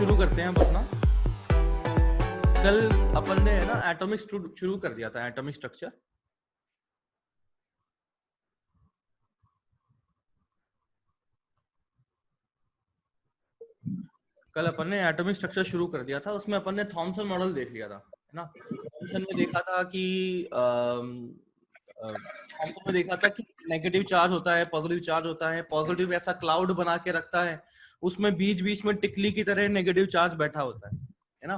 शुरू करते हैं अब अपना। कल अपन ने है ना एटॉमिक शुरू कर दिया था, एटॉमिक स्ट्रक्चर। कल अपन ने एटॉमिक स्ट्रक्चर शुरू कर दिया था, उसमें अपन ने थॉमसन मॉडल देख लिया था, है ना। थॉमसन में देखा था कि थॉमसन में देखा था कि नेगेटिव चार्ज होता है, पॉजिटिव चार्ज होता है। पॉजिटिव ऐसा क्लाउड बना के रखता है, उसमें बीच बीच में टिकली की तरह नेगेटिव चार्ज बैठा होता है ना।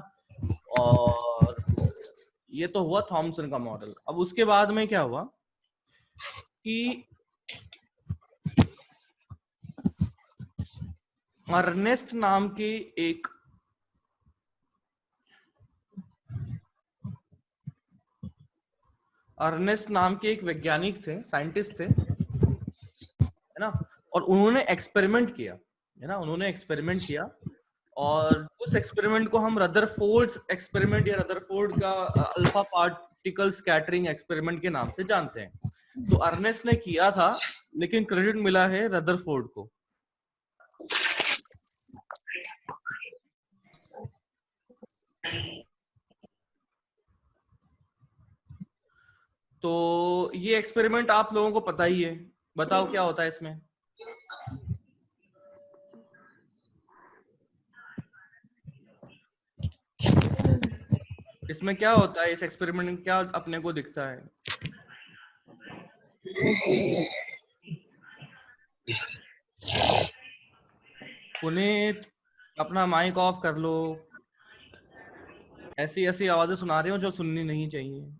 और ये तो हुआ थॉमसन का मॉडल। अब उसके बाद में क्या हुआ कि अर्नेस्ट नाम के एक वैज्ञानिक थे, साइंटिस्ट थे, है ना। और उन्होंने एक्सपेरिमेंट किया, है ना। उन्होंने एक्सपेरिमेंट किया और उस एक्सपेरिमेंट को हम रदरफोर्ड्स एक्सपेरिमेंट या रदरफोर्ड का अल्फा पार्टिकल स्कैटरिंग एक्सपेरिमेंट के नाम से जानते हैं। तो अर्नेस्ट ने किया था, लेकिन क्रेडिट मिला है रदरफोर्ड को। तो ये एक्सपेरिमेंट आप लोगों को पता ही है, बताओ क्या होता है इसमें। इसमें क्या होता है, इस एक्सपेरिमेंट में क्या अपने को दिखता है। पुनीत अपना माइक ऑफ कर लो, ऐसी ऐसी आवाजें सुना रहे हो जो सुननी नहीं चाहिए।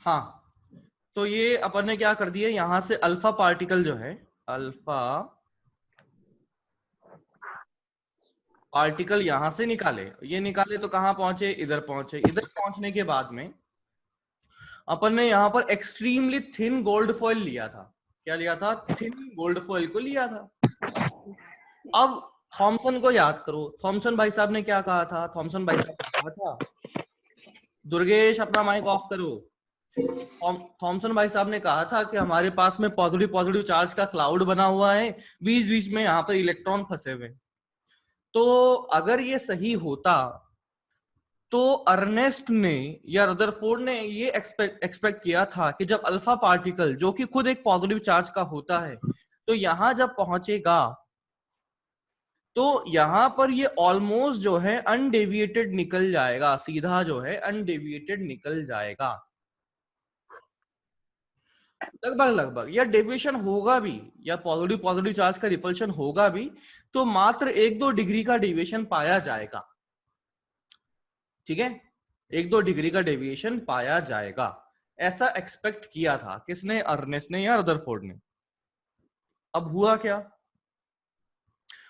हाँ, तो ये अपन ने क्या कर दिया, यहां से अल्फा पार्टिकल जो है, अल्फा पार्टिकल यहां से निकाले। ये निकाले तो कहां पहुंचे, इधर पहुंचे। इधर पहुंचने के बाद में अपन ने यहाँ पर एक्सट्रीमली थिन गोल्ड फॉइल लिया था। क्या लिया था? थिन गोल्ड फॉइल को लिया था। अब थॉमसन को याद करो, थॉमसन भाई साहब ने क्या कहा था? थॉमसन भाई साहब ने कहा था, दुर्गेश अपना माइक ऑफ करो। थॉमसन भाई साहब ने कहा था कि हमारे पास में पॉजिटिव पॉजिटिव चार्ज का क्लाउड बना हुआ है, बीच बीच में यहाँ पर इलेक्ट्रॉन फंसे हुए। तो अगर ये सही होता तो अर्नेस्ट ने या रदरफोर्ड ने ये एक्सपेक्ट किया था कि जब अल्फा पार्टिकल, जो कि खुद एक पॉजिटिव चार्ज का होता है, तो यहां जब पहुंचेगा तो यहां पर ये ऑलमोस्ट जो है अनडेविएटेड निकल जाएगा, सीधा जो है अनडेविएटेड निकल जाएगा। लगभग लगभग, या डेविएशन होगा भी, या पॉजिटिव पॉजिटिव चार्ज का रिपल्शन होगा भी, तो मात्र 1-2 डिग्री का डेविएशन पाया जाएगा। ठीक है, 1-2 डिग्री का डेविएशन पाया जाएगा, ऐसा एक्सपेक्ट किया था। किसने? अर्नेस्ट ने या रदरफोर्ड ने। अब हुआ क्या?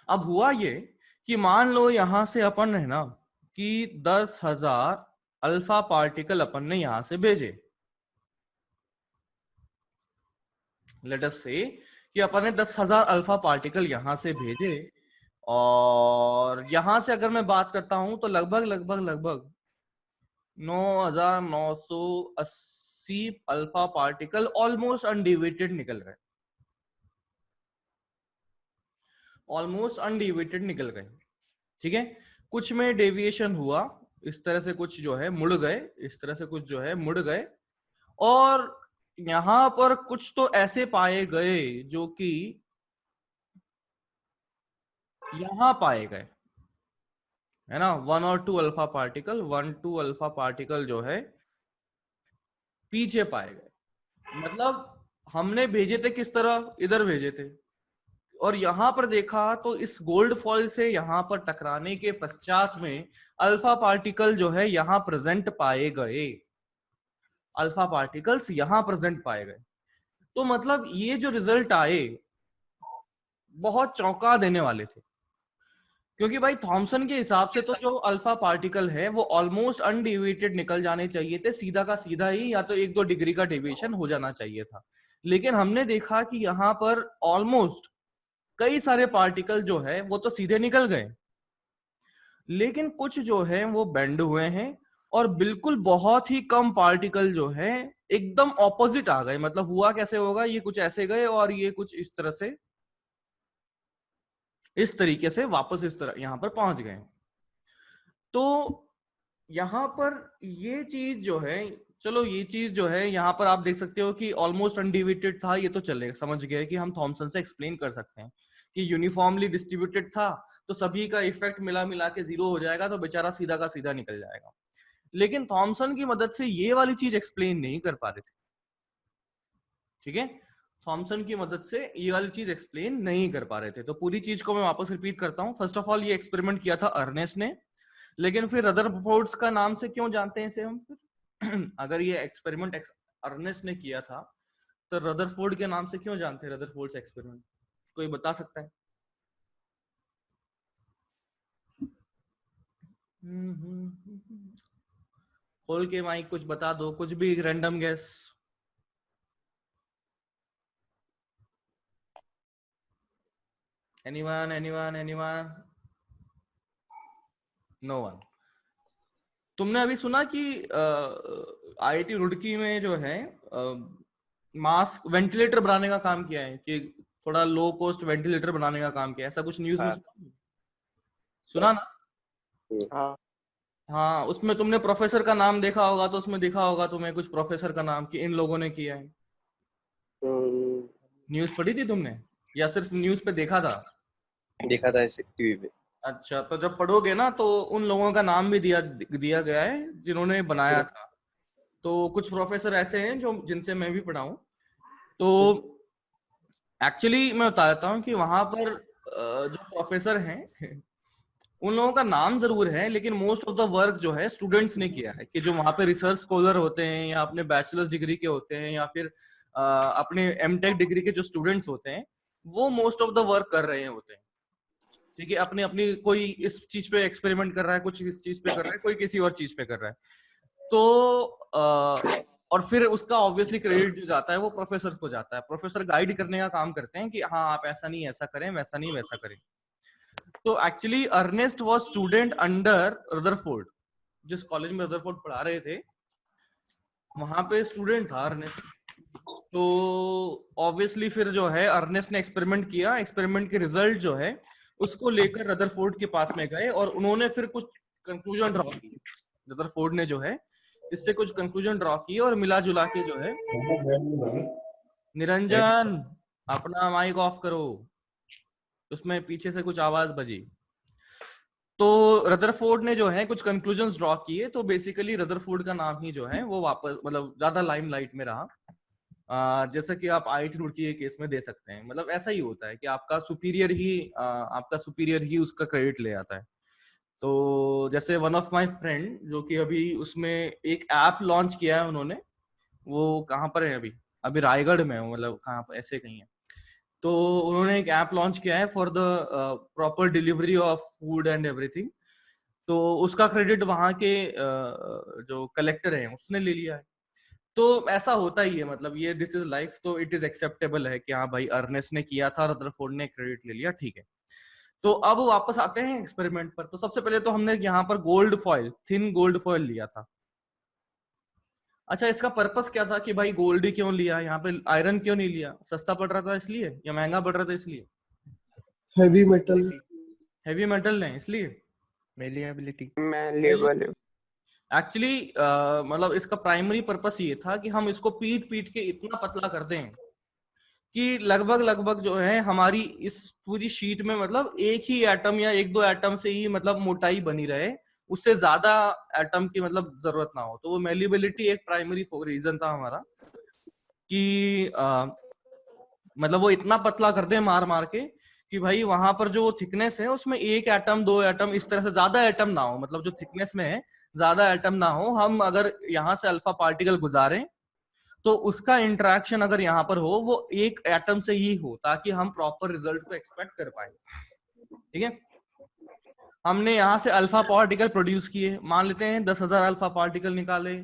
अब हुआ ये कि मान लो यहां से अपन है ना कि 10,000 अल्फा पार्टिकल अपन ने यहां से भेजे। लेट अस से कि अपन ने 10,000 अल्फा पार्टिकल यहां से भेजे, और यहां से अगर मैं बात करता हूं तो लगभग लगभग लगभग 9,980 अल्फा पार्टिकल ऑलमोस्ट अनडिविएटेड निकल गए, ऑलमोस्ट अनडिविएटेड निकल गए। ठीक है, कुछ में डेविएशन हुआ, इस तरह से कुछ जो है मुड़ गए, इस तरह से कुछ जो है मुड़ गए, और यहां पर कुछ तो ऐसे पाए गए जो कि यहां पाए गए, है ना। 1 और 2 अल्फा पार्टिकल, 1-2 अल्फा पार्टिकल जो है पीछे पाए गए। मतलब हमने भेजे थे किस तरह, इधर भेजे थे, और यहां पर देखा तो इस गोल्ड फॉइल से यहां पर टकराने के पश्चात में अल्फा पार्टिकल जो है यहां प्रेजेंट पाए गए, अल्फा पार्टिकल्स यहां प्रेजेंट पाए गए। तो मतलब ये जो रिजल्ट आए बहुत चौंका देने वाले थे, क्योंकि भाई थॉमसन के हिसाब से तो जो अल्फा पार्टिकल है वो ऑलमोस्ट अनडेविएटेड निकल जाने चाहिए थे, सीधा का सीधा ही, या तो 1-2 डिग्री का डेविएशन हो जाना चाहिए था। लेकिन हमने देखा कि यहाँ पर ऑलमोस्ट कई सारे पार्टिकल जो है वो तो सीधे निकल गए, लेकिन कुछ जो है वो बेंड हुए हैं, और बिल्कुल बहुत ही कम पार्टिकल जो है एकदम ऑपोजिट आ गए। मतलब हुआ कैसे होगा, ये कुछ ऐसे गए और ये कुछ इस तरह से, इस तरीके से वापस इस तरह यहां पर पहुंच गए। तो यहां पर ये चीज जो है, चलो ये चीज जो है यहां पर आप देख सकते हो कि ऑलमोस्ट अनडिविटेड था, ये तो चलेगा, समझ गए कि हम थॉमसन से एक्सप्लेन कर सकते हैं कि यूनिफॉर्मली डिस्ट्रीब्यूटेड था तो सभी का इफेक्ट मिला मिला के 0 हो जाएगा, तो बेचारा सीधा का सीधा निकल जाएगा। लेकिन थॉमसन की मदद से ये वाली चीज एक्सप्लेन नहीं कर पा रहे थे, ठीक है। थॉमसन की मदद से ये वाली चीज एक्सप्लेन नहीं कर पा रहे थे। तो पूरी चीज को मैं वापस रिपीट करता हूं। फर्स्ट ऑफ ऑल ये एक्सपेरिमेंट किया था अर्नेस्ट ने, लेकिन फिर रदरफोर्ड का नाम से क्यों जानते हैं इसे हम फिर अगर ये एक्सपेरिमेंट अर्नेस्ट ने किया था तो रदरफोर्ड के नाम से क्यों जानते हैं रदरफोर्ड एक्सपेरिमेंट? कोई बता सकता है? खोल के माइक कुछ बता दो, कुछ भी random guess. Anyone? No one. तुमने अभी सुना कि आईआईटी रुड़की में जो है मास्क वेंटिलेटर बनाने का काम किया है, कि थोड़ा लो कॉस्ट वेंटिलेटर बनाने का काम किया है, ऐसा कुछ न्यूज में सुना ना? हाँ हाँ, उसमें तुमने प्रोफेसर का नाम देखा होगा, तो उसमें देखा होगा तुम्हें कुछ प्रोफेसर का नाम कि इन लोगों ने किया है। न्यूज पढ़ी थी तुमने या सिर्फ न्यूज पे देखा था? देखा था टीवी पे। अच्छा, तो जब पढ़ोगे ना तो उन लोगों का नाम भी दिया दिया गया है जिन्होंने बनाया था। तो कुछ प्रोफेसर ऐसे हैं जो जिनसे मैं भी पढ़ा हूं। तो एक्चुअली मैं बता देता हूँ कि वहां पर जो प्रोफेसर हैं उन लोगों का नाम जरूर है, लेकिन मोस्ट ऑफ द वर्क जो है स्टूडेंट्स ने किया है। कि जो वहां पे रिसर्च स्कॉलर होते हैं या अपने बैचलर्स डिग्री के होते हैं या फिर अपने एमटेक डिग्री के जो स्टूडेंट्स होते हैं, वो मोस्ट ऑफ द वर्क कर रहे होते हैं। ठीक है, अपनी अपनी, कोई इस चीज पे एक्सपेरिमेंट कर रहा है, कुछ इस चीज पे कर रहा है, कोई किसी और चीज पे कर रहा है। तो और फिर उसका ऑब्वियसली क्रेडिट जो जाता है वो प्रोफेसर को जाता है। प्रोफेसर गाइड करने का काम करते हैं कि हाँ आप ऐसा नहीं ऐसा करें, वैसा नहीं वैसा करें। तो actually Ernest was student under Rutherford. जिस कॉलेज में रदरफोर्ड पढ़ा रहे थे वहां पे स्टूडेंट था अर्नेस्ट। तो ऑब्वियसली फिर जो है अर्नेस्ट ने एक्सपेरिमेंट किया, एक्सपेरिमेंट के रिजल्ट जो है उसको लेकर रदरफोर्ड के पास में गए और उन्होंने फिर कुछ कंक्लूजन ड्रॉ किए। रदरफोर्ड ने जो है इससे कुछ कंक्लूजन ड्रॉ किए और मिला जुला के जो है, निरंजन अपना माइक ऑफ करो, उसमें पीछे से कुछ आवाज बजी। तो रदरफोर्ड ने जो है कुछ कंक्लूजन्स ड्रॉ किए। तो बेसिकली रदरफोर्ड का नाम ही जो है वो वापस मतलब ज्यादा लाइमलाइट में रहा। जैसा कि आप आईआईटी रुड़की के केस में दे सकते हैं। मतलब ऐसा ही होता है कि आपका सुपीरियर ही उसका क्रेडिट ले आता है। तो जैसे वन ऑफ माय फ्रेंड जो कि अभी उसमें एक ऐप लॉन्च किया है उन्होंने, वो कहाँ पर है अभी? अभी रायगढ़ में है, मतलब कहाँ पर ऐसे कहीं है। तो उन्होंने एक ऐप लॉन्च किया है for the proper delivery of food and everything. तो उसका क्रेडिट वहां के जो कलेक्टर है उसने ले लिया है। तो ऐसा होता ही है, मतलब ये दिस इज लाइफ, तो इट इज एक्सेप्टेबल है कि हाँ भाई अर्नेस्ट ने किया था, रदरफोर्ड ने क्रेडिट ले लिया, ठीक है। तो अब वापस आते हैं एक्सपेरिमेंट पर। तो सबसे पहले तो हमने यहाँ पर gold foil, thin gold foil लिया था। अच्छा, इसका पर्पस क्या था कि भाई गोल्ड ही क्यों लिया, यहाँ पे आयरन क्यों नहीं लिया? सस्ता पड़ रहा था इसलिए या महंगा पड़ रहा था इसलिए? हैवी मेटल, हैवी मेटल नहीं, इसलिए मेलिएबिलिटी। एक्चुअली मतलब इसका प्राइमरी पर्पस ये था कि हम इसको पीट पीट के इतना पतला कर दें कि लगभग लगभग जो है हमारी इस पूरी शीट में मतलब एक ही एटम या एक दो एटम से ही मतलब मोटाई बनी रहे, उससे ज्यादा एटम की मतलब जरूरत ना हो। तो वो मेलिएबिलिटी एक प्राइमरी रीजन था हमारा कि मतलब वो इतना पतला कर दे मार मार के कि भाई वहां पर जो थिकनेस है उसमें एक एटम दो एटम इस तरह से ज्यादा एटम ना हो, मतलब जो थिकनेस में है ज्यादा एटम ना हो। हम अगर यहाँ से अल्फा पार्टिकल गुजारें तो उसका इंटरेक्शन अगर यहाँ पर हो वो एक एटम से ही हो, ताकि हम प्रॉपर रिजल्ट को एक्सपेक्ट कर पाए। ठीक है, हमने यहाँ से अल्फा पार्टिकल प्रोड्यूस किए, मान लेते हैं 10,000 अल्फा पार्टिकल निकाले।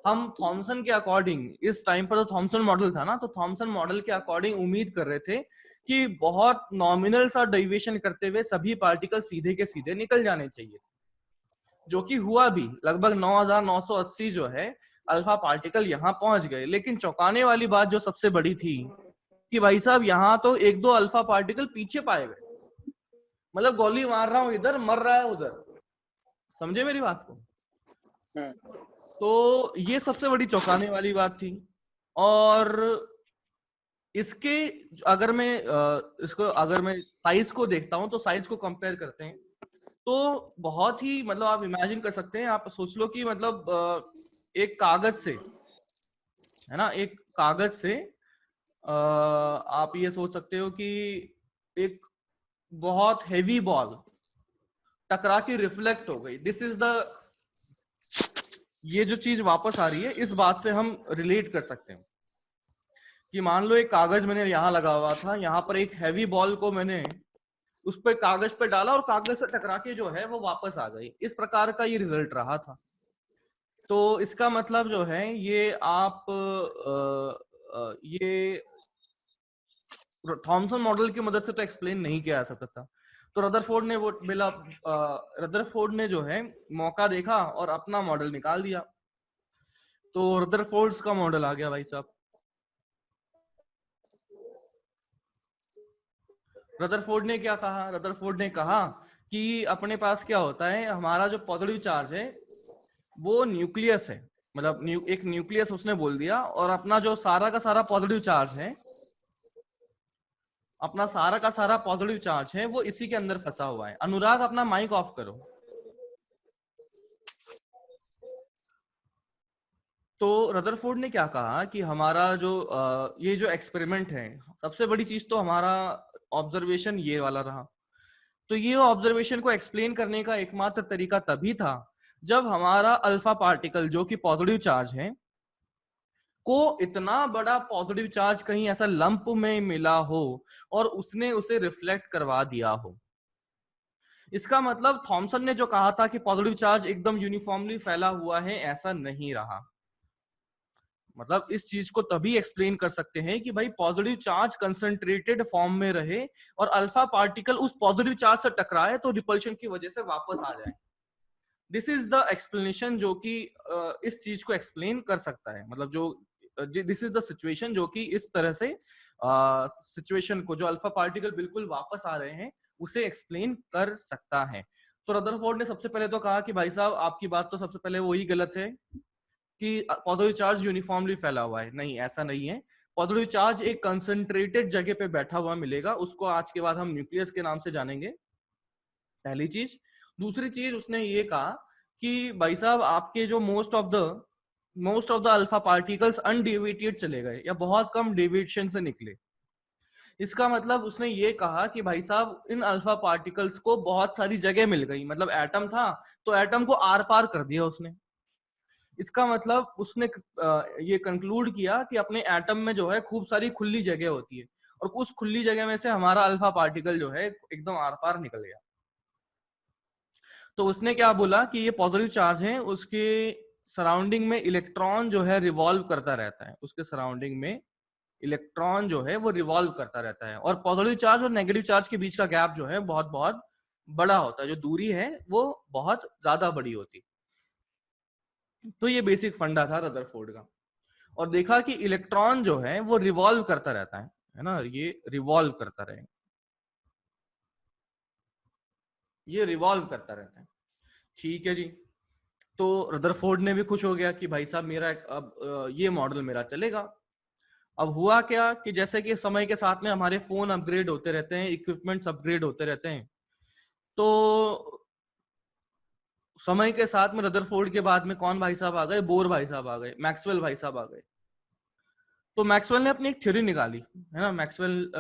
हम थॉमसन के अकॉर्डिंग, इस टाइम पर तो थॉमसन मॉडल था ना, तो थॉमसन मॉडल के अकॉर्डिंग उम्मीद कर रहे थे कि बहुत नॉमिनल सा डेविएशन करते हुए सभी पार्टिकल सीधे के सीधे निकल जाने चाहिए। जो कि हुआ भी, लगभग 9980 जो है अल्फा पार्टिकल यहाँ पहुंच गए। लेकिन चौंकाने वाली बात जो सबसे बड़ी थी कि भाई साहब यहाँ तो एक दो अल्फा पार्टिकल पीछे पाए गए, मतलब गोली मार रहा हूं इधर, मर रहा है उधर। समझे मेरी बात को? तो ये सबसे बड़ी चौंकाने वाली बात थी। और इसके अगर मैं साइज को देखता हूं तो साइज को कंपेयर करते हैं तो बहुत ही, मतलब आप इमेजिन कर सकते हैं, आप सोच लो कि मतलब एक कागज से, है ना, एक कागज से आप ये सोच सकते हो कि एक बहुत हैवी बॉल टकरा के रिफ्लेक्ट हो गई। दिस इज द, ये जो चीज वापस आ रही है, इस बात से हम रिलेट कर सकते हैं कि मान लो एक कागज मैंने यहाँ लगा हुआ था, यहाँ पर एक हैवी बॉल को मैंने उस पर कागज पे डाला और कागज से टकरा के जो है वो वापस आ गई। इस प्रकार का ये रिजल्ट रहा था। तो इसका मतलब जो है ये आप ये थॉमसन मॉडल की मदद से तो एक्सप्लेन नहीं किया जा सकता था। तो रदरफोर्ड ने वो रदरफोर्ड ने जो है मौका देखा और अपना मॉडल निकाल दिया। तो रदरफोर्ड्स का मॉडल आ गया भाई साहब। रदरफोर्ड ने क्या कहा? रदरफोर्ड ने कहा कि अपने पास क्या होता है, हमारा जो पॉजिटिव चार्ज है वो न्यूक्लियस है, मतलब एक न्यूक्लियस उसने बोल दिया, और अपना जो सारा का सारा पॉजिटिव चार्ज है, अपना सारा का सारा पॉजिटिव चार्ज है वो इसी के अंदर फंसा हुआ है। अनुराग अपना माइक ऑफ करो। तो रदरफोर्ड ने क्या कहा कि हमारा जो ये जो एक्सपेरिमेंट है, सबसे बड़ी चीज तो हमारा ऑब्जर्वेशन ये वाला रहा। तो ये ऑब्जर्वेशन को एक्सप्लेन करने का एकमात्र तरीका तभी था जब हमारा अल्फा पार्टिकल जो कि पॉजिटिव चार्ज है को इतना बड़ा पॉजिटिव चार्ज कहीं ऐसा लंप में मिला हो और उसने उसे रिफ्लेक्ट करवा दिया हो। इसका मतलब थॉमसन ने जो कहा था कि पॉजिटिव चार्ज एकदम यूनिफॉर्मली फैला हुआ है, ऐसा नहीं रहा। मतलब इस चीज को तभी एक्सप्लेन कर सकते हैं कि भाई पॉजिटिव चार्ज कंसंट्रेटेड फॉर्म में रहे और अल्फा पार्टिकल उस पॉजिटिव चार्ज से टकराए तो रिपल्शन की वजह से वापस आ जाए। दिस इज द एक्सप्लेनेशन जो कि इस चीज को एक्सप्लेन कर सकता है। मतलब जो दिस इज द सिचुएशन जो कि इस तरह से सिचुएशन को, जो अल्फा पार्टिकल बिल्कुल वापस आ रहे हैं, उसे एक्सप्लेन कर सकता है। तो रदरफोर्ड ने सबसे पहले तो कहा कि भाई साहब आपकी बात तो सबसे पहले वही गलत है कि पॉजिटिव चार्ज यूनिफॉर्मली फैला हुआ है। नहीं, ऐसा नहीं है। पॉजिटिव चार्ज एक कंसंट्रेटेड जगह पे बैठा हुआ मिलेगा, उसको आज के बाद हम न्यूक्लियस के नाम से जानेंगे, पहली चीज। दूसरी चीज उसने ये कहा कि भाई साहब आपके जो most of the alpha particles undeviated चले गए या बहुत कम डेविएशन से निकले। इसका मतलब उसने ये कहा कि भाई साहब इन अल्फा पार्टिकल्स को बहुत सारी जगह मिल गई, मतलब एटम था तो एटम को आर पार कर दिया उसने। इसका मतलब उसने ये कंक्लूड किया कि अपने एटम में जो है खूब सारी खुली जगह होती है और उस खुली जगह में से हमारा अल्फा पार्टिकल जो है एकदम आर पार निकल गया। तो उसने क्या बोला कि ये पॉजिटिव चार्ज है, उसके सराउंडिंग में इलेक्ट्रॉन जो है रिवॉल्व करता रहता है, उसके सराउंडिंग में इलेक्ट्रॉन जो है वो रिवॉल्व करता रहता है। और पॉजिटिव चार्ज और नेगेटिव चार्ज के बीच का गैप जो है बहुत बहुत बड़ा होता है, जो दूरी है वो बहुत ज्यादा बड़ी होती। तो ये बेसिक फंडा था रदरफोर्ड का। और देखा कि इलेक्ट्रॉन जो है वो रिवॉल्व करता रहता है ना, ये रिवॉल्व करता रहेगा, ये रिवॉल्व करता रहता है। ठीक है जी। तो रदरफोर्ड ने भी खुश हो गया कि भाई साहब मेरा अब ये मॉडल मेरा चलेगा। अब हुआ क्या कि जैसे कि समय के साथ में हमारे फोन अपग्रेड होते रहते हैं, इक्विपमेंट्स अपग्रेड होते रहते हैं, तो समय के साथ में रदरफोर्ड के बाद में कौन भाई साहब आ गए? बोर भाई साहब आ गए, मैक्सवेल भाई साहब आ गए। तो मैक्सवेल ने अपनी एक थ्योरी निकाली, है ना। मैक्सवेल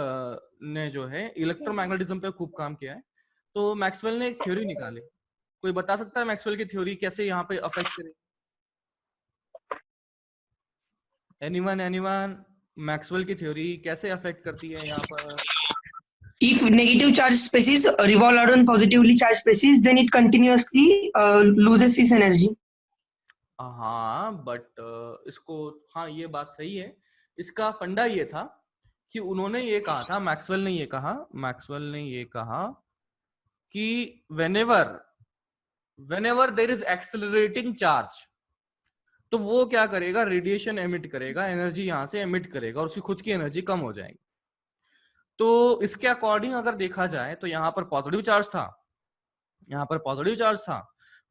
ने जो है इलेक्ट्रोमैग्नेटिज्म पे खूब काम किया है। तो मैक्सवेल ने एक थ्योरी निकाली। कोई बता सकता है मैक्सवेल की थ्योरी कैसे यहाँ पे अफेक्ट करे? एनीवन? मैक्सवेल की थ्योरी कैसे अफेक्ट करती है यहाँ पर? If negative charge species revolve around positively charged species, then it continuously loses its energy. हाँ, बट इसको, हाँ ये बात सही है। इसका फंडा ये था कि उन्होंने ये कहा था, मैक्सवेल ने ये कहा कि whenever whenever there is accelerating charge, तो वो क्या करेगा, रेडिएशन एमिट करेगा, एनर्जी यहां से एमिट करेगा और उसकी खुद की एनर्जी कम हो जाएगी। तो इसके अकॉर्डिंग अगर देखा जाए तो यहाँ पर पॉजिटिव चार्ज था, यहाँ पर पॉजिटिव चार्ज था।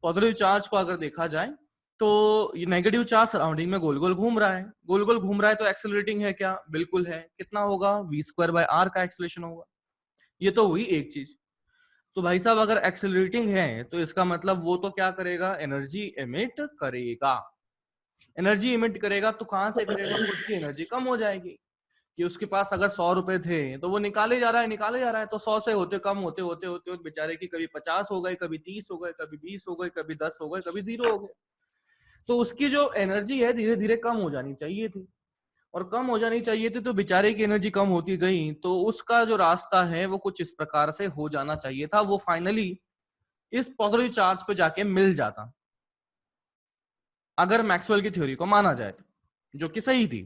पॉजिटिव चार्ज को अगर देखा जाए तो ये नेगेटिव चार्ज सराउंडिंग में गोल गोल घूम रहा है, गोल गोल घूम रहा है, तो एक्सेलरेटिंग है क्या? बिल्कुल है। कितना होगा? v²/r का एक्सेलरेशन होगा। ये तो हुई एक चीज। तो भाई साहब अगर एक्सेलरेटिंग है तो इसका मतलब वो तो क्या करेगा? एनर्जी एमिट करेगा। एनर्जी इमिट करेगा तो कहां से करेगा? खुद की एनर्जी कम हो जाएगी। कि उसके पास अगर 100 रुपए थे तो वो निकाले जा रहा है, निकाले जा रहा है, तो 100 से होते कम होते होते होते होते बेचारे की कभी 50 हो गए, कभी 30 हो गए, कभी 20 हो गए, कभी 10 हो गए, कभी 0 हो गए। तो उसकी जो एनर्जी है धीरे धीरे कम हो जानी चाहिए थी, और कम हो जानी चाहिए थी तो बेचारे की एनर्जी कम होती गई, तो उसका जो रास्ता है वो कुछ इस प्रकार से हो जाना चाहिए था। वो फाइनली इस पॉजिटिव चार्ज पे जाके मिल जाता, अगर मैक्सवेल की थ्योरी को माना जाए तो, जो कि सही थी।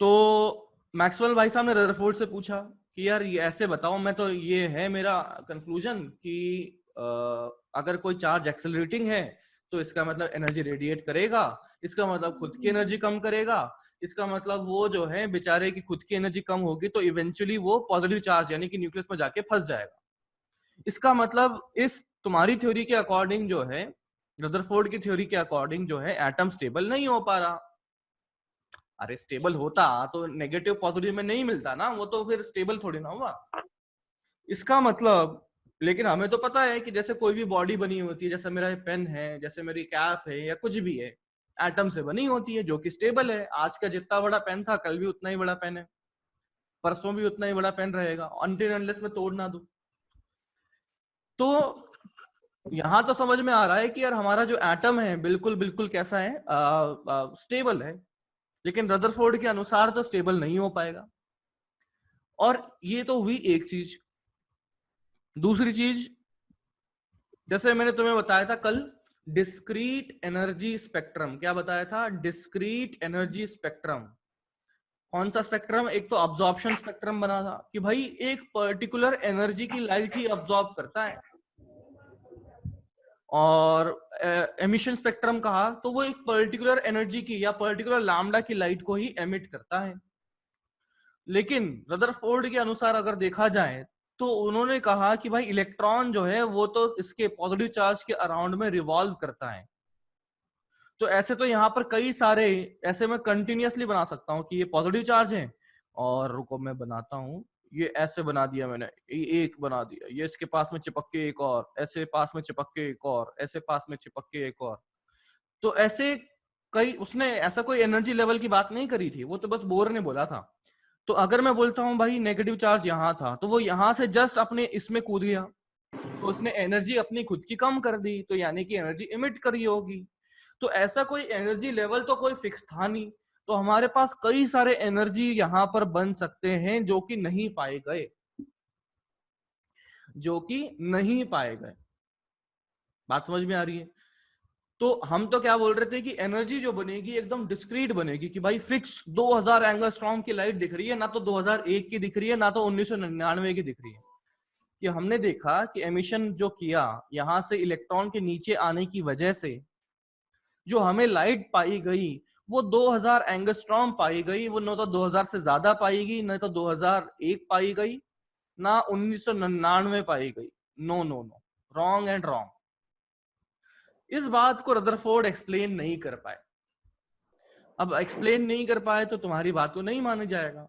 तो मैक्सवेल भाई साहब ने रदरफोर्ड से पूछा कि यार ये ऐसे बताओ, मैं तो ये है मेरा कंक्लूजन कि अगर कोई चार्ज एक्सेलरेटिंग है तो इसका मतलब एनर्जी रेडिएट करेगा, इसका मतलब खुद की एनर्जी कम करेगा, इसका मतलब वो जो है बेचारे की खुद की एनर्जी कम होगी तो इवेंचुअली वो पॉजिटिव चार्ज यानी कि न्यूक्लियस में जाके फंस जाएगा। इसका मतलब इस तुम्हारी थ्योरी के अकॉर्डिंग जो है, रदरफोर्ड की थ्योरी के अकॉर्डिंग जो है, एटम स्टेबल नहीं हो पा रहा। अरे स्टेबल होता तो नेगेटिव पॉजिटिव में नहीं मिलता ना, वो तो फिर स्टेबल थोड़ी ना हुआ। इसका मतलब, लेकिन हमें तो पता है कि जैसे कोई भी बॉडी बनी होती है, जैसे मेरा पेन है, जैसे मेरी कैप है, या कुछ भी है, एटम से बनी होती है जो कि स्टेबल है। आज का जितना बड़ा पेन था कल भी उतना ही बड़ा पेन है, परसों भी उतना ही बड़ा पेन रहेगा, अनटिल अनलेस में तोड़ ना दूं। तो यहां तो समझ में आ रहा है कि यार हमारा जो एटम है बिल्कुल बिल्कुल कैसा है, स्टेबल है। लेकिन रदरफोर्ड के अनुसार तो स्टेबल नहीं हो पाएगा। और ये तो हुई एक चीज। दूसरी चीज, जैसे मैंने तुम्हें बताया था कल, डिस्क्रीट एनर्जी स्पेक्ट्रम। क्या बताया था? Discrete energy spectrum. कौन सा स्पेक्ट्रम? एक तो अब्जॉर्प्शन स्पेक्ट्रम बना था कि भाई एक पर्टिकुलर एनर्जी की लाइट ही अब्जॉर्ब करता है, और एमिशन स्पेक्ट्रम कहा तो वो एक पर्टिकुलर एनर्जी की या पर्टिकुलर लैम्डा की लाइट को ही एमिट करता है। लेकिन रदरफोर्ड के अनुसार अगर देखा जाए तो उन्होंने कहा कि भाई इलेक्ट्रॉन जो है वो तो इसके पॉजिटिव चार्ज के अराउंड में रिवॉल्व करता है। तो ऐसे तो यहाँ पर कई सारे, ऐसे मैं कंटिन्यूअसली बना सकता हूँ कि ये पॉजिटिव चार्ज है, और रुको मैं बनाता हूँ, ये ऐसे बना दिया मैंने, ये एक बना दिया, ये इसके पास में चिपक के एक और, ऐसे पास में चिपक के एक और, ऐसे पास में चिपक के एक और। तो ऐसे कई, उसने ऐसा कोई एनर्जी लेवल की बात नहीं करी थी, वो तो बस बोर ने बोला था। तो अगर मैं बोलता हूँ भाई नेगेटिव चार्ज यहाँ था, तो वो यहाँ से जस्ट अपने इसमें कूद गया, तो उसने एनर्जी अपनी खुद की कम कर दी, तो यानी कि एनर्जी इमिट करी होगी। तो ऐसा कोई एनर्जी लेवल तो कोई फिक्स था नहीं। तो हमारे पास कई सारे एनर्जी यहाँ पर बन सकते हैं जो कि नहीं पाए गए, जो कि नहीं पाए गए। बात समझ में आ रही है? तो हम तो क्या बोल रहे थे कि एनर्जी जो बनेगी एकदम डिस्क्रीट बनेगी, कि भाई फिक्स 2000 एंगस्ट्रॉम की लाइट दिख रही है, ना तो 2001 की दिख रही है, ना तो 1999 की दिख रही है। कि हमने देखा कि एमिशन जो किया यहां से इलेक्ट्रॉन के नीचे आने की वजह से जो हमें लाइट पाई गई वो 2000 एंगस्ट्रॉम पाई गई। वो न तो 2000 से ज्यादा पाई न तो 2001 पाई गई, ना 1999 पाई गई। No no no, wrong and wrong. इस बात को रदरफोर्ड एक्सप्लेन नहीं कर पाए। अब एक्सप्लेन नहीं कर पाए तो तुम्हारी बात को नहीं माना जाएगा।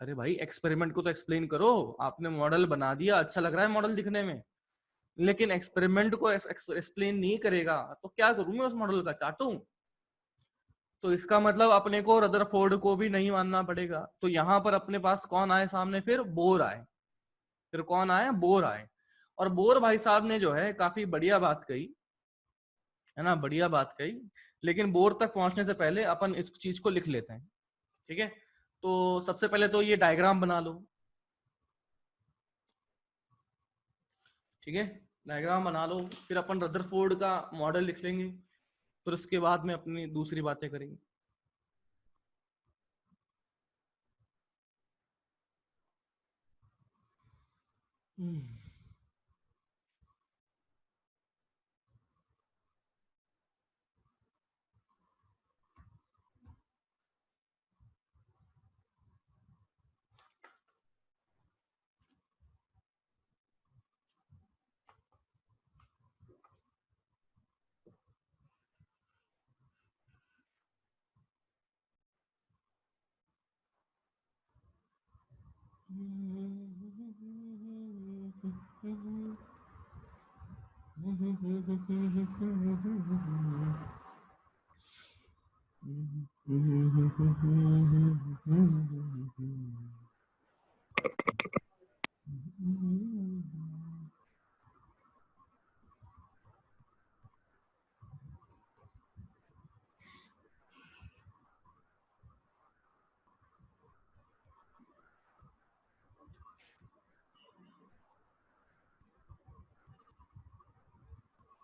अरे भाई एक्सपेरिमेंट को तो एक्सप्लेन करो, आपने मॉडल बना दिया, अच्छा लग रहा है मॉडल दिखने में, लेकिन एक्सपेरिमेंट को एक्सप्लेन नहीं करेगा तो क्या करूं मैं? उस मॉडल का चाटूं? तो इसका मतलब अपने को रदरफोर्ड को भी नहीं मानना पड़ेगा। तो यहां पर अपने पास कौन आए सामने? फिर बोर आए। फिर कौन आए? बोर आए। और बोर भाई साहब ने जो है काफी बढ़िया बात कही, है ना, बढ़िया बात कही। लेकिन बोर तक पहुंचने से पहले अपन इस चीज को लिख लेते हैं, ठीक है? तो सबसे पहले तो ये डायग्राम बना लो, ठीक है? डायग्राम बना लो, फिर अपन रदरफोर्ड का मॉडल लिख लेंगे, फिर उसके बाद में अपनी दूसरी बातें करेंगे।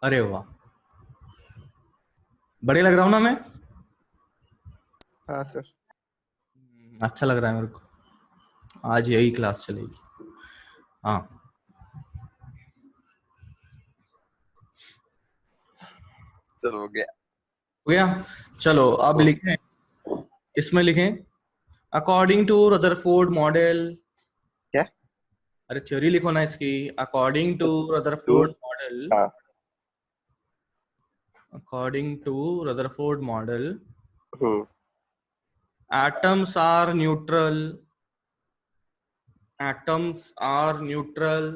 अरे वाह, बढ़िया लग रहा हूँ ना मैं? हाँ सर। अच्छा लग रहा है मेरे को, आज यही क्लास चलेगी। हाँ, तो हो गया। हो गया। चलो अब लिखें, इसमें लिखें अकॉर्डिंग टू रदरफोर्ड मॉडल। क्या? अरे थ्योरी लिखो ना इसकी, according to to. Rutherford model. हाँ। According to Rutherford model, hmm. atoms are neutral. Atoms are neutral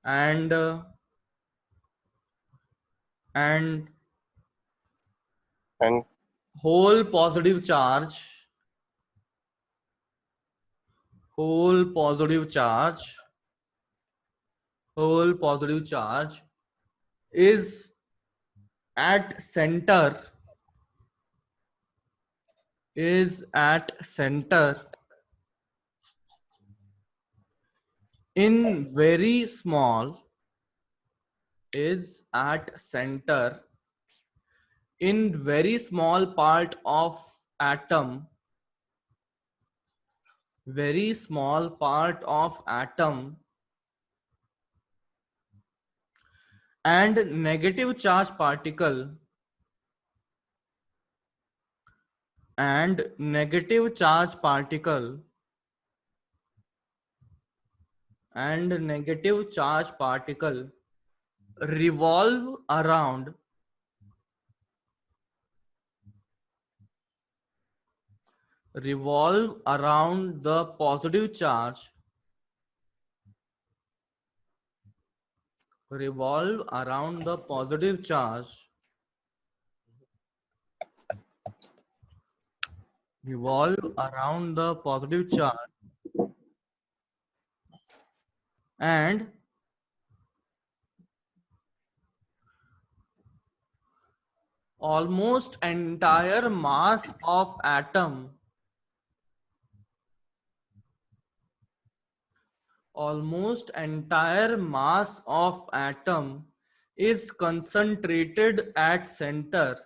and and whole positive charge, whole positive charge, whole positive charge is at center, is at center in very small, is at center in very small part of atom, very small part of atom, and negative charge particle, and negative charge particle, and negative charge particle revolve around, revolve around the positive charge, revolve around the positive charge, revolve around the positive charge, and almost entire mass of atom, almost entire mass of atom is concentrated at center,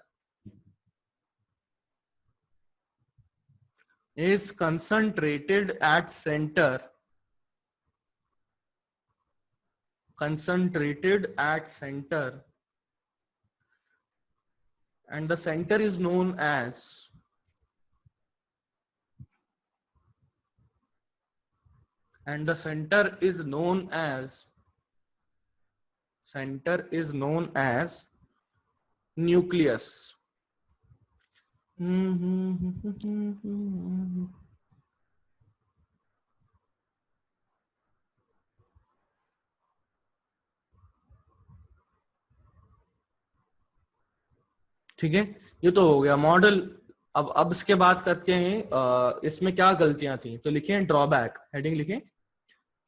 is concentrated at center, concentrated at center, and the center is known as, and the center is known as, center is known as nucleus. ठीक है, ये तो हो गया model. अब इसके बात करते हैं इसमें क्या गलतियां थी, तो लिखें ड्रॉबैक, हेडिंग लिखें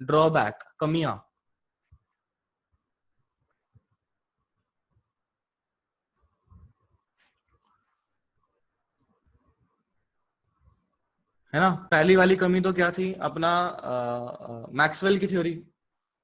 ड्रॉबैक, कमियां। है ना, पहली वाली कमी तो क्या थी, अपना मैक्सवेल की थ्योरी।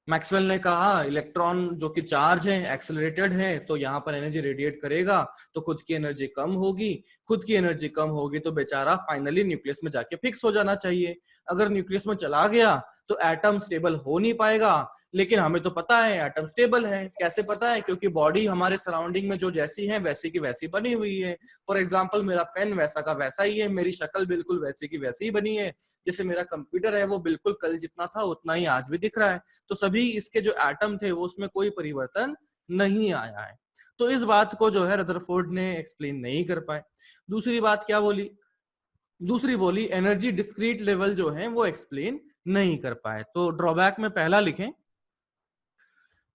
मैक्सवेल ने कहा इलेक्ट्रॉन जो कि चार्ज है, एक्सेलरेटेड है, तो यहाँ पर एनर्जी रेडिएट करेगा तो खुद की एनर्जी कम होगी, खुद की एनर्जी कम होगी तो बेचारा फाइनली न्यूक्लियस में जाके फिक्स हो जाना चाहिए। अगर न्यूक्लियस में चला गया तो एटम स्टेबल हो नहीं पाएगा, लेकिन हमें तो पता है एटम स्टेबल है। कैसे पता है? क्योंकि बॉडी हमारे सराउंडिंग में जो जैसी है वैसी की वैसी बनी हुई है। फॉर एग्जाम्पल मेरा पेन वैसा का वैसा ही है, मेरी शक्ल बिल्कुल वैसी की वैसी ही बनी है, जैसे मेरा कंप्यूटर है वो बिल्कुल कल जितना था उतना ही आज भी दिख रहा है। तो सभी इसके जो एटम थे वो उसमें कोई परिवर्तन नहीं आया है। तो इस बात को जो है रदरफोर्ड ने एक्सप्लेन नहीं कर पाए। दूसरी बात क्या बोली, दूसरी बोली एनर्जी डिस्क्रीट लेवल जो है वो एक्सप्लेन नहीं कर पाए। तो ड्रॉबैक में पहला लिखें,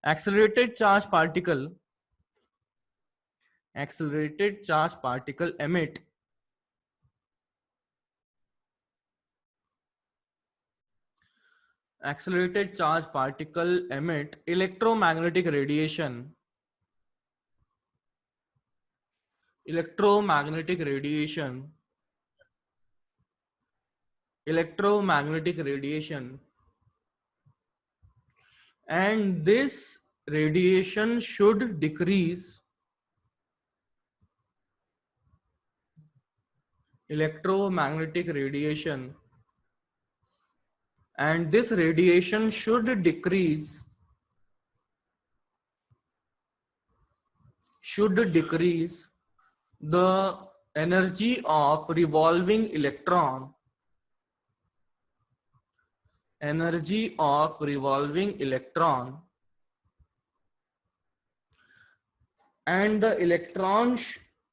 accelerated charge particle emit electromagnetic radiation and this radiation should decrease and this radiation should decrease the energy of revolving electron and the electron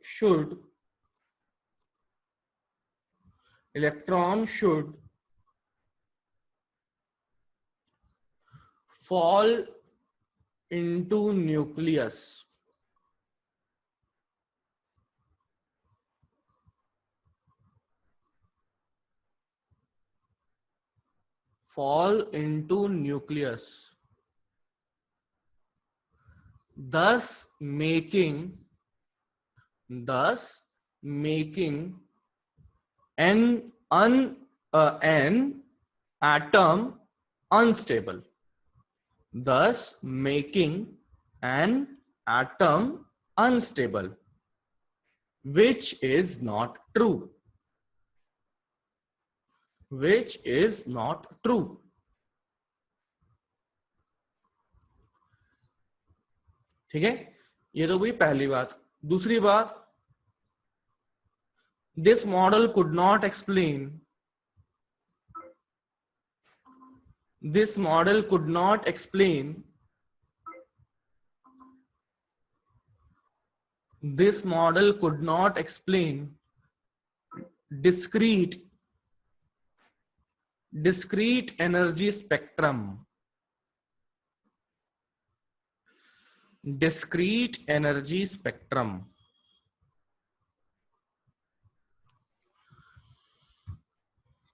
should fall into nucleus. Thus making an atom unstable. Thus making an atom unstable, which is not true. ठीक है, ये तो हुई पहली बात। दूसरी बात, this model could not explain discrete energy spectrum.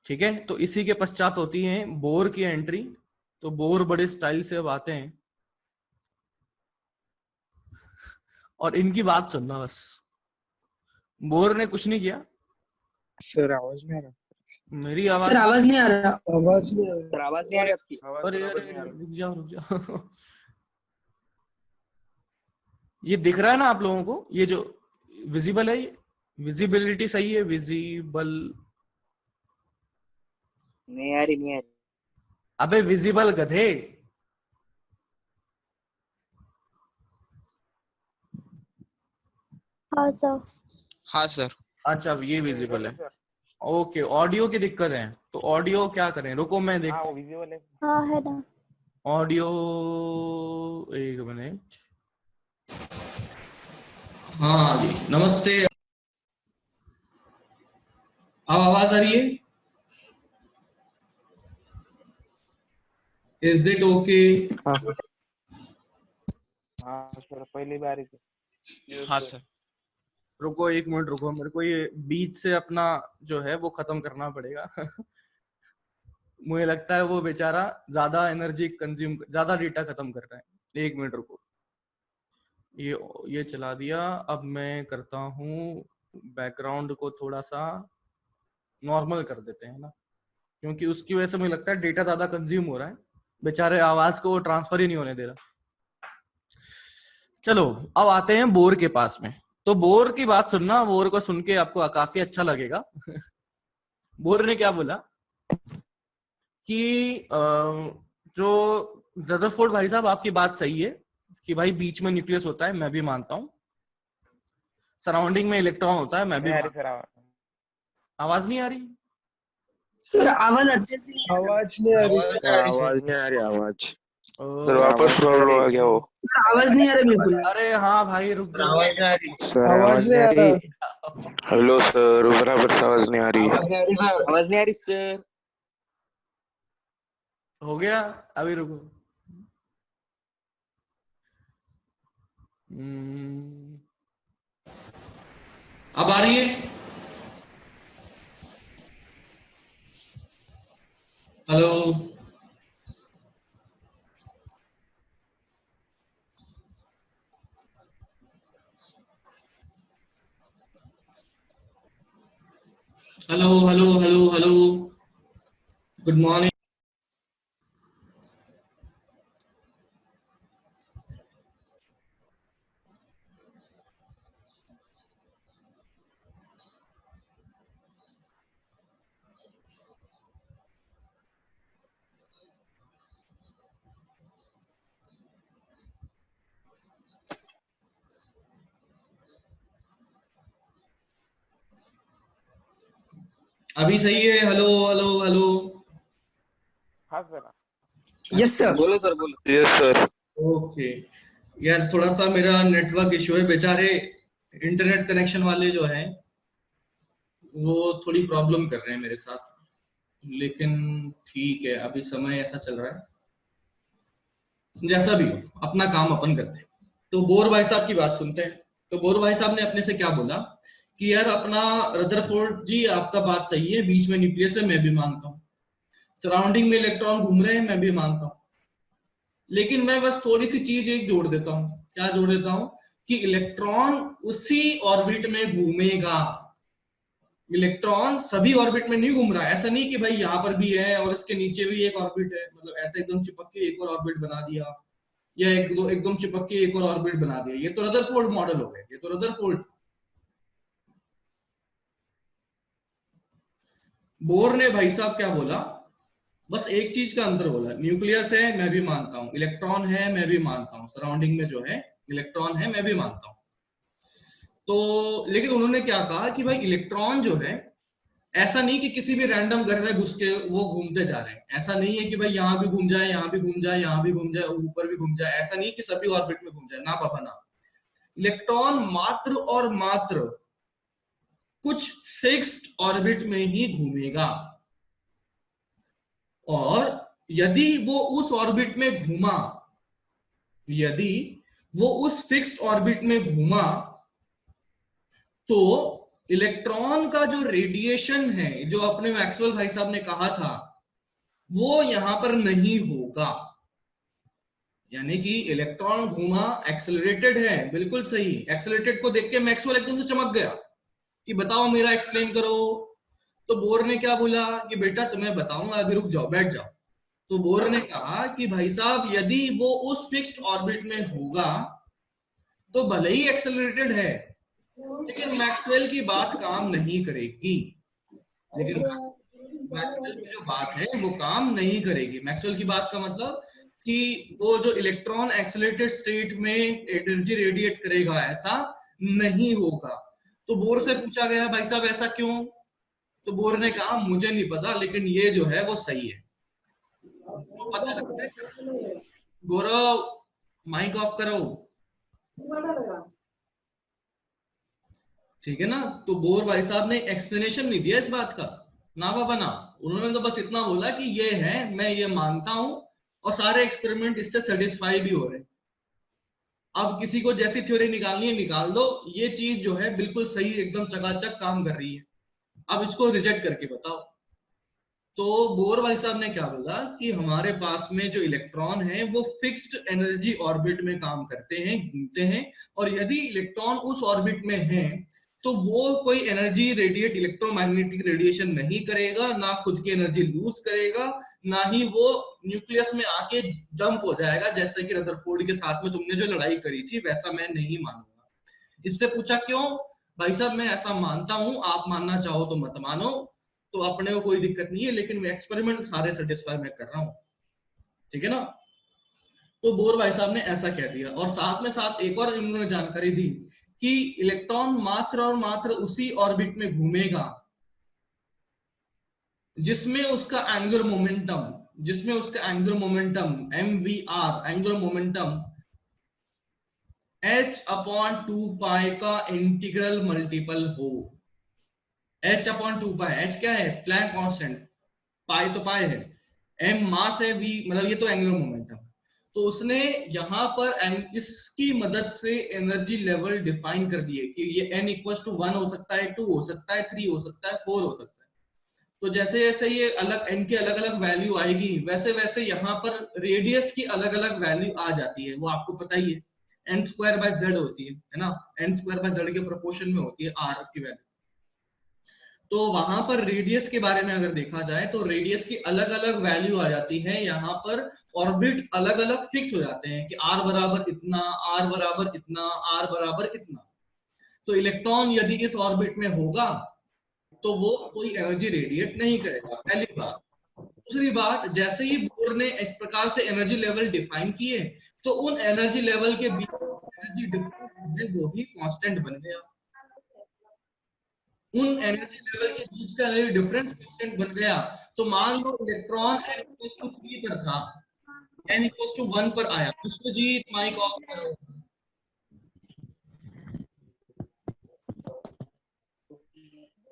ठीक है, तो इसी के पश्चात होती है बोर की एंट्री। तो बोर बड़े स्टाइल से अब आते हैं और इनकी बात सुनना बस। बोर ने कुछ नहीं किया। सर आवाज नहीं आ रहा। मेरी आवाज सर आवाज नहीं आ रहा। आवाज नहीं आ रही। आवाज नहीं आ रही आपकी। अरे रुक जाओ ये दिख रहा है ना आप लोगों को? ये जो विजिबल है, ये विजिबिलिटी सही है? विजिबल नहीं आ रही। अबे विजिबल गधे। हाँ सर। अच्छा, अब ये विजिबल है। ओके, ऑडियो की दिक्कत है तो ऑडियो क्या करें? रुको मैं देखता हूँ। विजिबल है। हाँ है ना। ऑडियो एक मिनट। हाँ जी, नमस्ते। अब आवाज आ रही है? Is it okay? हाँ सर पहली बार ही। हाँ सर। रुको एक मिनट रुको, मेरे को ये बीच से अपना जो है वो खत्म करना पड़ेगा मुझे लगता है वो बेचारा ज्यादा एनर्जी कंज्यूम, ज्यादा डेटा खत्म कर रहा है। एक मिनट रुको, ये चला दिया। अब मैं करता हूँ बैकग्राउंड को थोड़ा सा नॉर्मल कर देते हैं ना, क्योंकि उसकी वजह से मुझे लगता है डेटा ज्यादा कंज्यूम हो रहा है। बेचारे आवाज को ट्रांसफर ही नहीं होने दे रहा। चलो अब आते हैं बोर के पास में। तो बोर की बात सुनना, बोर को सुन के आपको काफी अच्छा लगेगा बोर ने क्या बोला कि जो रदरफोर्ड भाई साहब, आपकी बात सही है कि भाई बीच में न्यूक्लियस होता है, मैं भी मानता हूँ। सराउंडिंग में इलेक्ट्रॉन होता है, मैं भी मानता हूँ। आवाज नहीं आ रही सर आवाज अच्छे से नहीं आ रही। आवाज नहीं आ रही। आवाज नहीं आ रही। आवाज सर वापस प्रॉब्लम आ गया वो। सर आवाज नहीं आ रहा बिल्कुल। अरे हाँ भाई रुक जाओ। आवाज नहीं आ रही। सर आवाज नहीं आ रहा। हेलो सर, बराबर से आवाज नहीं आ रही। आवाज नहीं आ रही सर। हो गया, अभी रुको। अब आ रही है? Hello hello hello hello hello, good morning. अभी सही है? Hello hello hello. हाँ सर। Yes sir. बोलो सर, बोलो। Yes sir. ओके यार, थोड़ा सा मेरा नेटवर्क इश्यू है, बेचारे इंटरनेट कनेक्शन वाले जो हैं वो थोड़ी प्रॉब्लम कर रहे हैं मेरे साथ, लेकिन ठीक है, अभी समय ऐसा चल रहा है, जैसा भी हो अपना काम अपन करते हैं। तो बोर भाई साहब की बात सुनते हैं। तो बोर भाई साहब ने अपने से क्या बोला कि यार अपना रदरफोर्ड जी आपका बात सही है, बीच में न्यूक्लियस है, मैं भी मानता हूँ, सराउंडिंग में इलेक्ट्रॉन घूम रहे हैं, मैं भी मानता हूँ, लेकिन मैं बस थोड़ी सी चीज एक जोड़ देता हूँ। क्या जोड़ देता हूँ? कि इलेक्ट्रॉन उसी ऑर्बिट में घूमेगा। इलेक्ट्रॉन सभी ऑर्बिट में नहीं घूम रहा है। ऐसा नहीं कि भाई यहाँ पर भी है और इसके नीचे भी एक ऑर्बिट है, मतलब ऐसा एकदम चिपक के एक और ऑर्बिट बना दिया, या एकदम चिपक के एक और ऑर्बिट बना दिया। ये तो रदरफोर्ड मॉडल हो गया, ये तो रदरफोर्ड। बोर ने भाई साहब क्या बोला? बस एक चीज का अंतर बोला, न्यूक्लियस है मैं भी मानता हूं, इलेक्ट्रॉन है मैं भी मानता हूं, सराउंडिंग में जो है इलेक्ट्रॉन है मैं भी मानता हूं। तो लेकिन उन्होंने क्या कहा कि भाई इलेक्ट्रॉन जो है, ऐसा नहीं कि किसी भी रैंडम घर में घुस के वो घूमते जा रहे हैं। ऐसा नहीं है कि भाई यहाँ भी घूम जाए, यहाँ भी घूम जाए, यहाँ भी घूम जाए, ऊपर भी घूम जाए। ऐसा नहीं कि सभी ऑर्बिट में घूम जाए, ना पापा ना। इलेक्ट्रॉन मात्र और मात्र कुछ फिक्स्ड ऑर्बिट में ही घूमेगा, और यदि वो उस ऑर्बिट में घूमा, यदि वो उस फिक्स्ड ऑर्बिट में घूमा, तो इलेक्ट्रॉन का जो रेडिएशन है, जो अपने मैक्सवेल भाई साहब ने कहा था, वो यहां पर नहीं होगा। यानी कि इलेक्ट्रॉन घूमा, एक्सेलरेटेड है, बिल्कुल सही। एक्सेलरेटेड को देख के मैक्सवेल एकदम से चमक गया कि बताओ मेरा एक्सप्लेन करो। तो बोर ने क्या बोला कि बेटा तुम्हें बताऊंगा, अभी रुक जाओ, बैठ जाओ। तो बोर ने कहा कि भाई साहब यदि वो उस फिक्स्ड ऑर्बिट में होगा तो भले ही एक्सेलरेटेड है, लेकिन मैक्सवेल की बात काम नहीं करेगी। लेकिन मैक्सवेल की जो बात है वो काम नहीं करेगी। मैक्सवेल की बात का मतलब कि वो जो इलेक्ट्रॉन एक्सेलरेटेड स्टेट में एनर्जी रेडिएट करेगा, ऐसा नहीं होगा। तो बोर से पूछा गया भाई साहब ऐसा क्यों? तो बोर ने कहा मुझे नहीं पता, लेकिन ये जो है वो सही है। तो पता लगता है। गौरव माइक ऑफ करो, ठीक है ना? तो बोर भाई साहब ने एक्सप्लेनेशन नहीं दिया इस बात का, ना बाबा ना। उन्होंने तो बस इतना बोला कि ये है, मैं ये मानता हूं, और सारे एक्सपेरिमेंट इससे सेटिस्फाई भी हो रहे हैं। अब किसी को जैसी थ्योरी निकालनी है निकाल दो, ये चीज जो है बिल्कुल सही, एकदम चकाचक काम कर रही है। अब इसको रिजेक्ट करके बताओ। तो बोर भाई साहब ने क्या बोला कि हमारे पास में जो इलेक्ट्रॉन है वो फिक्स्ड एनर्जी ऑर्बिट में काम करते हैं, घूमते हैं, और यदि इलेक्ट्रॉन उस ऑर्बिट में है तो वो कोई एनर्जी रेडिएट, इलेक्ट्रोमैग्नेटिक रेडिएशन नहीं करेगा, ना खुद की एनर्जी लूज करेगा, ना ही वो न्यूक्लियस में आके जंप हो जाएगा, जैसे कि रदरफोर्ड के साथ में तुमने जो लड़ाई करी थी, वैसा मैं नहीं मानूंगा। इससे पूछा क्यों? भाई साहब मैं ऐसा मानता हूं, आप मानना चाहो तो मत मानो, तो अपने को कोई दिक्कत नहीं है, लेकिन मैं एक्सपेरिमेंट सारे सेटिस्फाई मैं कर रहा हूं, ठीक है ना? तो बोर भाई साहब ने ऐसा कह दिया, और साथ में साथ एक और इन्होंने जानकारी दी कि इलेक्ट्रॉन मात्र और मात्र उसी ऑर्बिट में घूमेगा जिसमें उसका एंगुलर मोमेंटम जिसमें उसका angular momentum mvr angular momentum h upon 2 पाई का इंटीग्रल मल्टीपल हो। h अपॉन 2 पाई, h क्या है? प्लैंक कांस्टेंट, पाई तो पाई है, m मास है, v मतलब ये तो एंगुलर मोमेंटम। तो उसने यहाँ पर इसकी मदद से एनर्जी लेवल डिफाइन कर दिए कि ये n इक्वल्स टू 1 हो सकता है, 2 हो सकता है, 3 हो सकता है, 4 हो सकता है। तो जैसे जैसे ये अलग n की अलग अलग वैल्यू आएगी, वैसे वैसे यहाँ पर रेडियस की अलग अलग वैल्यू आ जाती है। वो आपको पता ही है, n स्क्वायर बाय z होती है ना, n स्क्वायर बाय z के प्रोपोर्शन में होती है r की वैल्यू। तो वहां पर रेडियस के बारे में अगर देखा जाए तो रेडियस की अलग अलग वैल्यू आ जाती है। यहाँ पर ऑर्बिट अलग अलग फिक्स हो जाते हैं कि r बराबर इतना, r बराबर इतना, r बराबर इतना। तो इलेक्ट्रॉन यदि इस ऑर्बिट में होगा तो वो कोई एनर्जी रेडिएट नहीं करेगा, पहली बात। दूसरी बात, जैसे ही बोर ने इस प्रकार से एनर्जी लेवल डिफाइन किए तो उन एनर्जी लेवल के बीच एनर्जी डिफरेंस है वो भी कांस्टेंट बन गया। उन एनर्जी लेवल के बीच का एनर्जी डिफरेंस कांस्टेंट बन गया। तो मान low electron n equals to 3 पर था, n इक्वल्स टू 1 पर आया। विश्वजीत माइक ऑफ करो।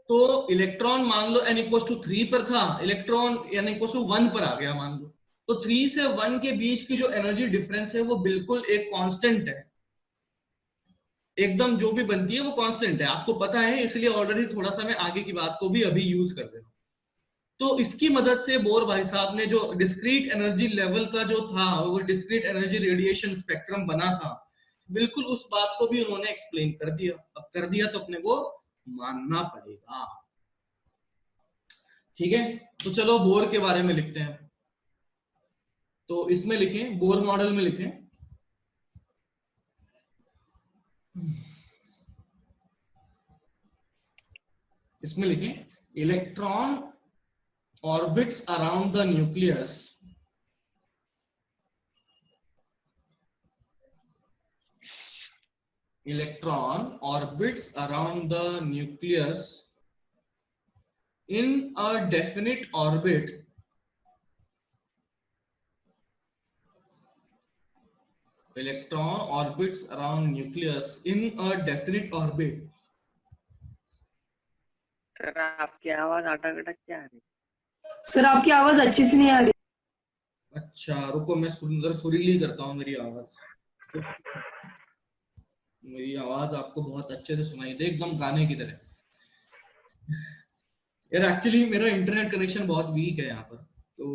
तो इलेक्ट्रॉन मान लो n इक्वल्स टू 3 पर था, इलेक्ट्रॉन n इक्वल्स टू 1 पर आ गया मान लो। तो 3 से 1 के बीच की जो एनर्जी डिफरेंस है वो बिल्कुल एक कांस्टेंट है, एकदम जो भी बनती है वो कांस्टेंट है, आपको पता है। इसलिए ऑलरेडी थोड़ा सा मैं आगे की बात को भी अभी यूज कर रहा हूं। तो इसकी मदद से बोर भाई साहब ने जो डिस्क्रीट एनर्जी लेवल का जो था, वो डिस्क्रीट एनर्जी रेडिएशन स्पेक्ट्रम बना था, बिल्कुल उस बात को भी उन्होंने एक्सप्लेन कर दिया। अब कर दिया तो अपने को मानना पड़ेगा, ठीक है। तो चलो बोर के बारे में लिखते हैं। तो इसमें लिखें, बोर मॉडल में लिखें, इसमें लिखें electron orbits around the nucleus electron orbits around the nucleus in a definite orbit electron orbits around nucleus in a definite orbit। Sir आपकी आवाज अटक क्या आ रही? सर आपकी आवाज अच्छी से नहीं आ रही। अच्छा रुको, मैं सुंदर सुरीली करता हूँ मेरी आवाज। मेरी आवाज आपको बहुत अच्छे से सुनाई दे, एकदम गाने की तरह। यार एक्चुअली मेरा इंटरनेट कनेक्शन बहुत वीक है यहाँ पर, तो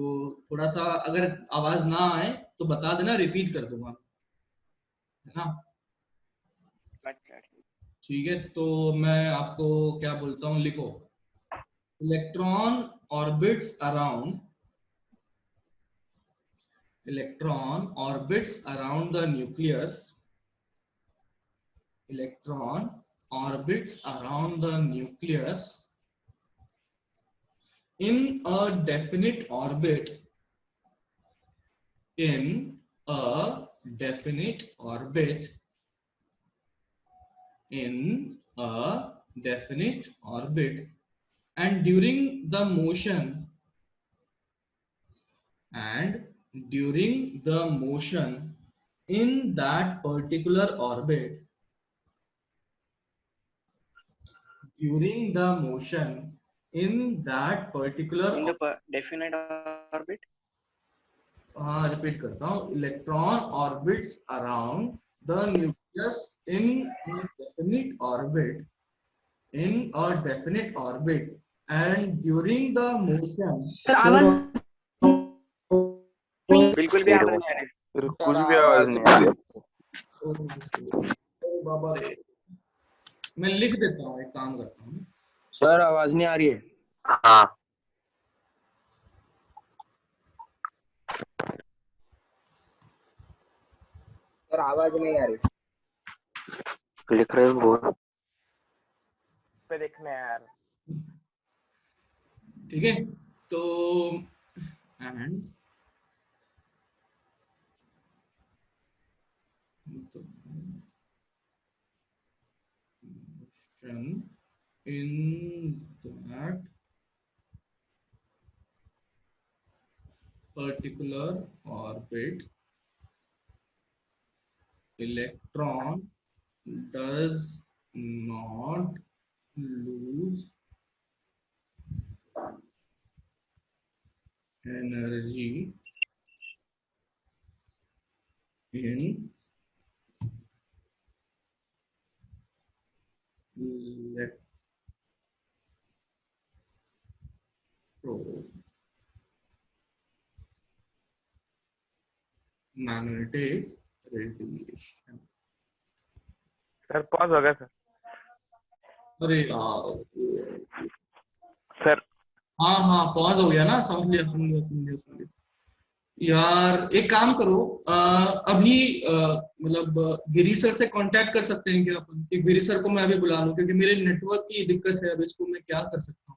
थोड़ा सा अगर आवाज ना आए तो बता देना, रिपीट कर दूंगा, है ना। अच्छा ठीक है, तो मैं आपको क्या बोलता हूँ, लिखो electron orbits around the nucleus, electron orbits around the nucleus in a definite orbit, in a definite orbit, in a definite orbit, and during the motion, in that particular orbit, during the motion in that particular in the definite orbit। हाँ repeat करता हूँ, electron orbits around the nucleus in a definite orbit and during the motion. Sir आवाज बिल्कुल भी आवाज नहीं आ रही। बिल्कुल भी आवाज नहीं आ रही आपको। बाबा रे, मैं लिख देता हूँ, एक काम करता हूँ। सर आवाज नहीं आ रही है। हाँ सर आवाज नहीं आ रही। लिख रहे हो बोल पे देखना है यार। ठीक है, तो and in that particular orbit electron does not lose energy in electromagnetic radiation. Sir pause हो गया सर। अरे यार सर हाँ हाँ पॉज हो गया ना, समझ लिया। यार एक काम करो, अभी मतलब गिरी सर से कांटेक्ट कर सकते हैं क्या अपन, कि गिरी सर को मैं अभी बुला लूं, क्योंकि मेरे नेटवर्क की दिक्कत है, अब इसको मैं क्या कर सकता हूँ।